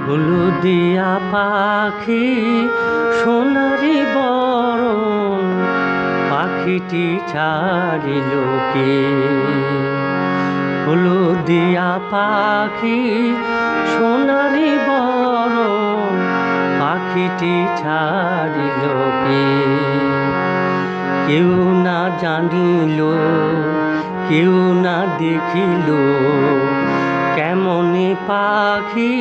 হলুদিয়া পাখি সোনারি বরণ, পাখিটি ছাড়িল কে? হলুদিয়া পাখি সোনারি বরণ, পাখিটি ছাড়িল কে? কেউ না জানিল, কেউ না দেখিল, কেমনে পাখি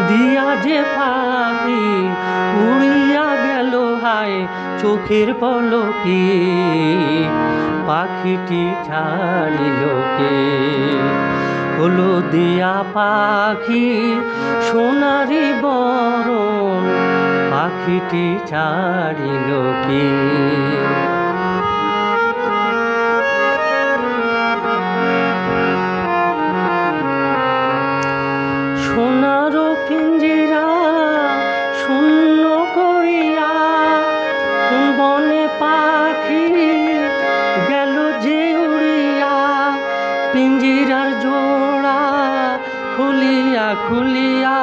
দিয়া যে পাখি উড়িয়া গেল হায় চোখের পলকে। পাখিটি ছাড়িল কে? হলুদিয়া পাখি সোনারি বরণ, পাখিটি ছাড়িল কে? সোনার পিঞ্জিরা শূন্য করিয়া কোন বনে পাখি গেল যে উড়িয়া। পিঞ্জিরার জোড়া খুলিয়া খুলিয়া,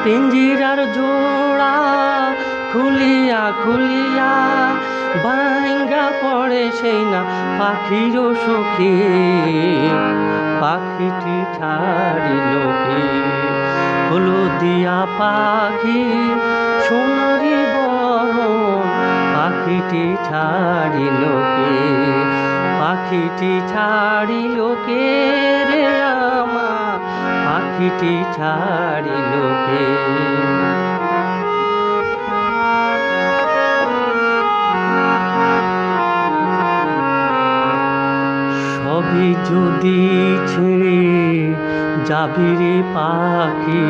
পিঞ্জিরার জোড়া খুলিয়া খুলিয়া, ভাঙ্গা পড়ে সেই না পাখির সখী। পাখিটি ছাড়িল কে? হলুদিয়া পাখি সোনারি বরণ, পাখিটি ছাড়িল কে? পাখিটি ছাড়িল কে রে আমার? পাখিটি ছাড়িল কে? সবই যদি ছেড়ে যাবি রে পাখি,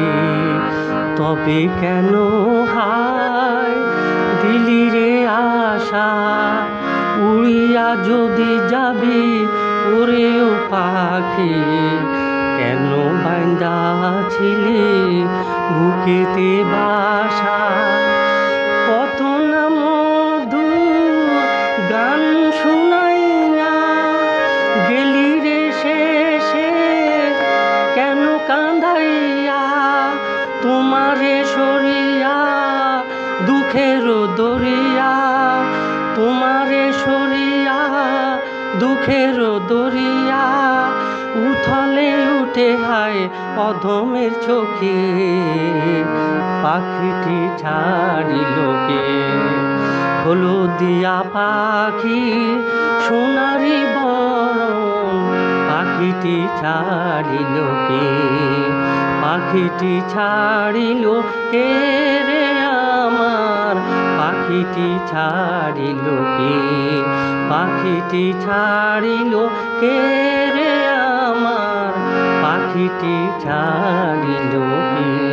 তবে কেন হায় দিলি রে আশা? উড়িয়া যদি যাবি ওরে ও পাখি, কেন বাঁধা ছিলি বুকেতে বাসা? কত না মধুর গান শুনাইয়া গেলি রে শেষে কেন কাঁদাইয়া? তোমারে সরিয়া দুঃখের দরিয়া, তোমারে সরিয়া দুঃখের দরিয়া, উথলে উঠে হায় অধমের চোখে। পাখিটি ছাড়িল কে? হলুদিয়া পাখি সোনারি বরণ, পাখিটি ছাড়িল কে? পাখিটি ছাড়িল কে রে আমার? পাখিটি ছাড়িল কে? পাখিটি ছাড়িল কে রে আমার? পাখিটি ছাড়িল কে?